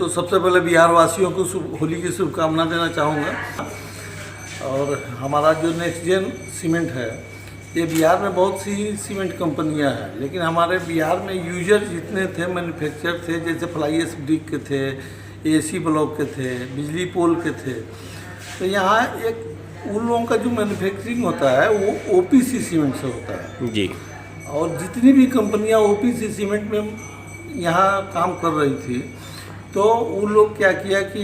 तो सबसे पहले बिहार वासियों को होली की शुभकामना देना चाहूँगा। और हमारा जो नेक्स्ट जेन सीमेंट है, ये बिहार में बहुत सी सीमेंट कंपनियां हैं, लेकिन हमारे बिहार में यूजर जितने थे, मैन्युफैक्चर थे, जैसे फ्लाई एश ब्रिक के थे, एसी ब्लॉक के थे, बिजली पोल के थे, तो यहाँ एक उन लोगों का जो मैन्युफैक्चरिंग होता है वो ओपीसी सीमेंट से होता है जी। और जितनी भी कंपनियां ओपीसी सीमेंट में यहाँ काम कर रही थी, तो उन लोग क्या किया कि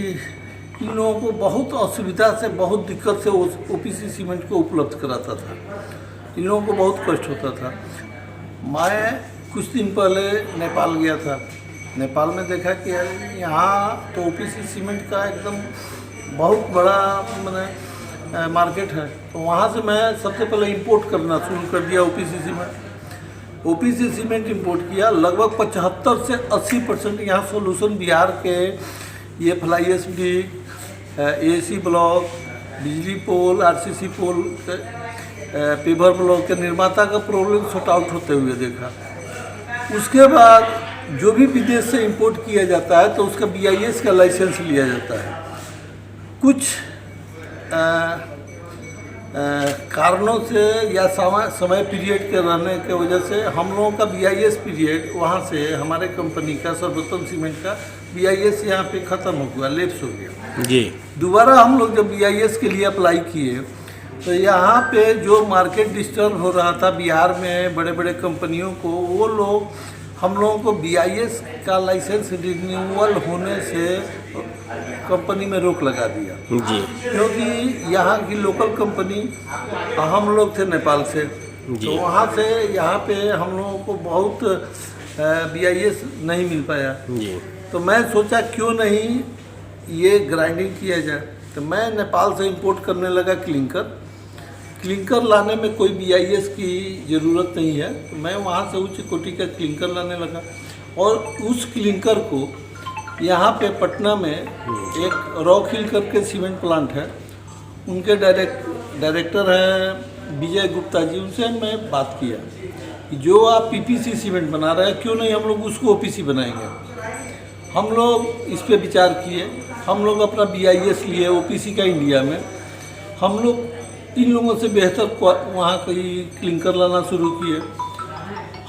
इन लोगों को बहुत असुविधा से, बहुत दिक्कत से ओपीसी सीमेंट को उपलब्ध कराता था। इन लोगों को बहुत कष्ट होता था। मैं कुछ दिन पहले नेपाल गया था। नेपाल में देखा कि यहाँ तो ओपीसी सीमेंट का एकदम बहुत बड़ा मैंने मार्केट है, तो वहाँ से मैं सबसे पहले इंपोर्ट करना शुरू कर दिया ओपीसी सीमेंट इंपोर्ट किया। लगभग 75 से 80% यहाँ सोल्यूशन बिहार के ये fly ash brick, AC block, बिजली pole, RCC pole, paper block के निर्माता का प्रॉब्लम सॉर्ट आउट होते हुए देखा। उसके बाद जो भी विदेश से इंपोर्ट किया जाता है तो उसका BIS का लाइसेंस लिया जाता है। कुछ कारणों से या समय पीरियड के रहने के वजह से हम लोगों का BIS पीरियड वहाँ से हमारे कंपनी का सर्वोत्तम सीमेंट का BIS यहाँ पे ख़त्म हो गया, लैप्स हो गया जी। दोबारा हम लोग जब BIS के लिए अप्लाई किए तो यहाँ पे जो मार्केट डिस्टर्ब हो रहा था बिहार में बड़े बड़े कंपनियों को, वो लोग हम लोगों को BIS का लाइसेंस रिन्यूअल होने से कंपनी में रोक लगा दिया जी, क्योंकि यहाँ की लोकल कंपनी, हम लोग थे नेपाल से, तो वहाँ से यहाँ पे हम लोगों को बहुत BIS नहीं मिल पाया जी। तो मैं सोचा क्यों नहीं ये ग्राइंडिंग किया जाए। तो मैं नेपाल से इंपोर्ट करने लगा क्लिंकर लाने में कोई BIS की ज़रूरत नहीं है, तो मैं वहाँ से उच्च कोटि का क्लिंकर लाने लगा। और उस क्लिंकर को यहाँ पे पटना में एक रॉक हिल करके सीमेंट प्लांट है, उनके डायरेक्टर हैं विजय गुप्ता जी, उनसे मैं बात किया कि जो आप PPC सीमेंट बना रहे हैं, क्यों नहीं हम लोग उसको OPC बनाएंगे। हम लोग इस पे विचार किए, हम लोग अपना BIS लिए OPC का इंडिया में। हम लोग इन लोगों से बेहतर वहाँ कहीं क्लिंकर लाना शुरू किए।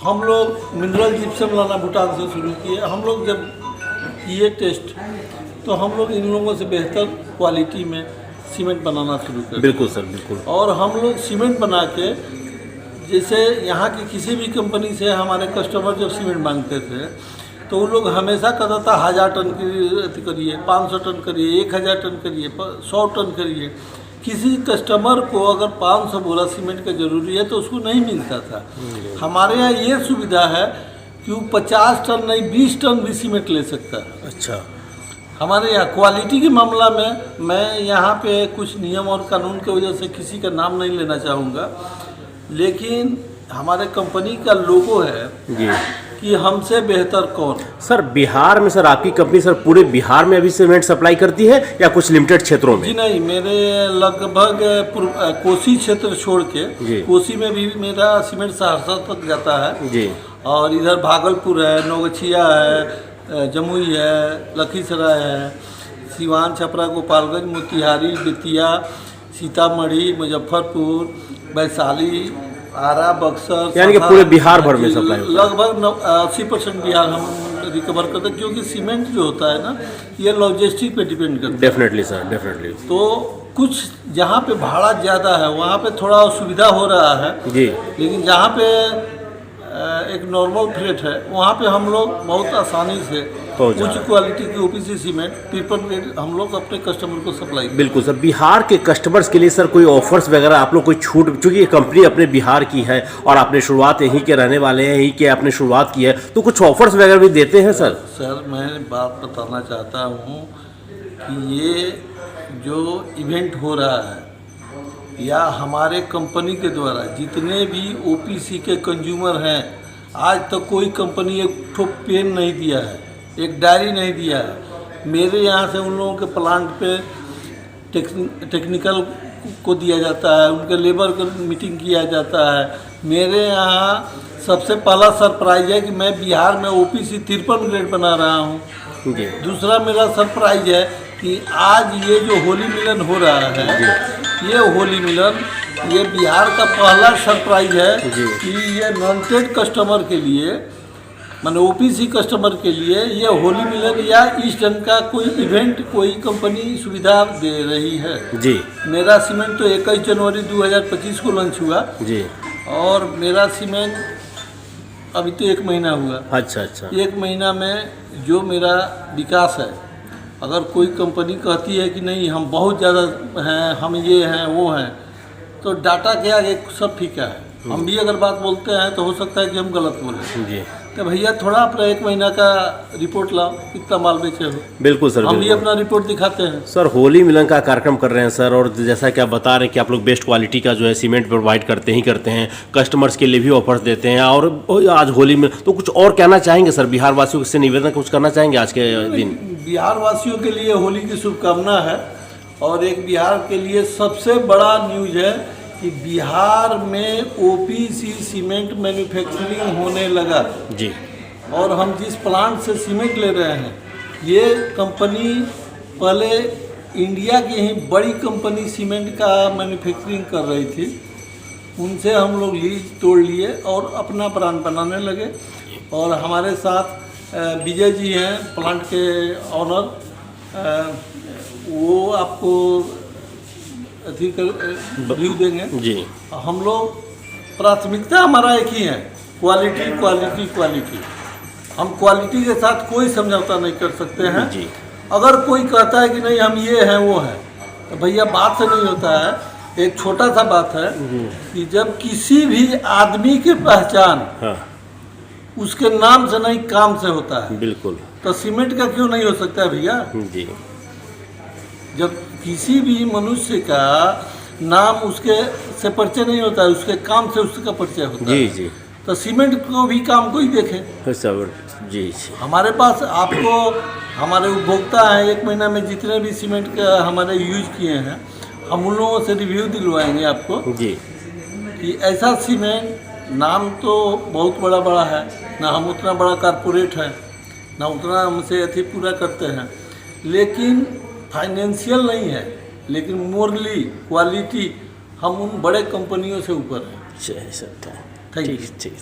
हम लोग मिनरल जिप्सम लाना भूटान से शुरू किए। हम लोग जब किए टेस्ट तो हम लोग इन लोगों से बेहतर क्वालिटी में सीमेंट बनाना शुरू कर। बिल्कुल सर, बिल्कुल। और हम लोग सीमेंट बना के, जैसे यहाँ की किसी भी कंपनी से हमारे कस्टमर जब सीमेंट मांगते थे तो उन लोग हमेशा कहता था 1000 टन की करिए, 500 टन करिए, 1000 टन करिए, 100 टन करिए। किसी कस्टमर को अगर 500 बोरा सीमेंट का ज़रूरी है तो उसको नहीं मिलता था। हमारे यहाँ ये सुविधा है कि वो 50 टन नहीं 20 टन भी सीमेंट ले सकता है। अच्छा। हमारे यहाँ क्वालिटी के मामला में मैं यहाँ पे कुछ नियम और कानून की वजह से किसी का नाम नहीं लेना चाहूँगा, लेकिन हमारे कंपनी का लोगो है जी कि हमसे बेहतर कौन। सर बिहार में, सर आपकी कंपनी सर पूरे बिहार में अभी सीमेंट सप्लाई करती है या कुछ लिमिटेड क्षेत्रों में? जी नहीं, मेरे लगभग कोसी क्षेत्र छोड़ के, कोसी में भी मेरा सीमेंट सहरसा तक जाता है जी। और इधर भागलपुर है, नौगछिया है, जमुई है, लखीसराय है, सिवान, छपरा, गोपालगंज, मोतिहारी, बेतिया, सीतामढ़ी, मुजफ्फरपुर, वैशाली, आरा, बक्सर, यानी कि पूरे बिहार भर में सप्लाई होता है। लगभग 80% बिहार हम रिकवर करते हैं, क्योंकि सीमेंट जो होता है ना, ये लॉजिस्टिक पे डिपेंड करता है। Definitely sir, definitely. तो कुछ जहाँ पे भाड़ा ज़्यादा है वहाँ पे थोड़ा असुविधा हो रहा है जी, लेकिन जहाँ पे एक नॉर्मल फ्रेट है वहाँ पे हम लोग बहुत आसानी से उच्च क्वालिटी की OPC सीमेंट ट्रिपल ग्रेड हम लोग अपने कस्टमर को सप्लाई। बिल्कुल सर। बिहार के कस्टमर्स के लिए सर कोई ऑफर्स वगैरह आप लोग कोई छूट, चूँकि ये कंपनी अपने बिहार की है और आपने शुरुआत यहीं के रहने वाले हैं, यहीं के आपने शुरुआत की है, तो कुछ ऑफर्स वगैरह भी देते हैं सर? सर मैं बात बताना चाहता हूँ कि ये जो इवेंट हो रहा है या हमारे कंपनी के द्वारा जितने भी OPC के कंज्यूमर हैं, आज तक कोई कंपनी एक ठो पेन नहीं दिया है, एक डायरी नहीं दिया है। मेरे यहाँ से उन लोगों के प्लांट पे टेक्निकल को दिया जाता है, उनके लेबर को मीटिंग किया जाता है। मेरे यहाँ सबसे पहला सरप्राइज है कि मैं बिहार में OPC 53 ग्रेड बना रहा हूँ। जी। दूसरा मेरा सरप्राइज है कि आज ये जो होली मिलन हो रहा है, ये होली मिलन ये बिहार का पहला सरप्राइज है जी। कि ये नॉन ट्रेड कस्टमर के लिए माने ओपीसी कस्टमर के लिए ये होली मिलन या इस ढंग का कोई इवेंट कोई कंपनी सुविधा दे रही है। जी मेरा सीमेंट तो 21 जनवरी 2025 को लॉन्च हुआ जी। और मेरा सीमेंट अभी तो 1 महीना हुआ। अच्छा अच्छा। 1 महीना में जो मेरा विकास है, अगर कोई कंपनी कहती है कि नहीं हम बहुत ज़्यादा हैं, हम ये हैं वो हैं, तो डाटा के आगे सब फीका है। हम भी अगर बात बोलते हैं तो हो सकता है कि हम गलत बोलें। जी तो भैया थोड़ा अपना 1 महीना का रिपोर्ट लाओ, कितना माल बेचे हो। बिल्कुल सर, हम भी बिल्कुल। अपना रिपोर्ट दिखाते हैं। सर होली मिलन का कार्यक्रम कर रहे हैं सर, और जैसा कि आप बता रहे हैं कि आप लोग बेस्ट क्वालिटी का जो है सीमेंट प्रोवाइड करते हैं, कस्टमर्स के लिए भी ऑफर्स देते हैं, और आज होली में तो कुछ और कहना चाहेंगे सर, बिहार वासियों से निवेदन कुछ करना चाहेंगे आज के दिन? बिहार वासियों के लिए होली की शुभकामना है। और एक बिहार के लिए सबसे बड़ा न्यूज है कि बिहार में ओपीसी सीमेंट मैन्युफैक्चरिंग होने लगा। जी। और हम जिस प्लांट से सीमेंट ले रहे हैं, ये कंपनी पहले इंडिया की ही बड़ी कंपनी सीमेंट का मैन्युफैक्चरिंग कर रही थी। उनसे हम लोग लीज तोड़ लिए और अपना ब्रांड बनाने लगे। और हमारे साथ विजय जी हैं प्लांट के ऑनर, वो आपको रिव्यू देंगे। जी। हम लोग प्राथमिकता हमारा एक ही है, क्वालिटी क्वालिटी क्वालिटी। हम क्वालिटी के साथ कोई समझौता नहीं कर सकते हैं। जी। अगर कोई कहता है कि नहीं हम ये हैं वो हैं, तो भैया बात से नहीं होता है। एक छोटा सा बात है कि जब किसी भी आदमी की पहचान हाँ। उसके नाम से नहीं काम से होता है, बिल्कुल। तो सीमेंट का क्यों नहीं हो सकता है भैया। जी। जब किसी भी मनुष्य का नाम उसके से परिचय नहीं होता है, उसके काम से उसका परिचय होता है। जी जी। तो सीमेंट को भी काम को ही देखें। सर जी जी। हमारे पास आपको हमारे उपभोक्ता हैं, 1 महीना में जितने भी सीमेंट का हमारे यूज किए हैं, हम उन लोगों से रिव्यू दिलवाएंगे आपको जी। कि ऐसा सीमेंट, नाम तो बहुत बड़ा बड़ा है ना, हम उतना बड़ा कारपोरेट है ना, उतना हमसे अति पूरा करते हैं, लेकिन फाइनेंशियल नहीं है, लेकिन मोरली क्वालिटी हम उन बड़े कंपनियों से ऊपर हैं। Sir thank you. ठीक।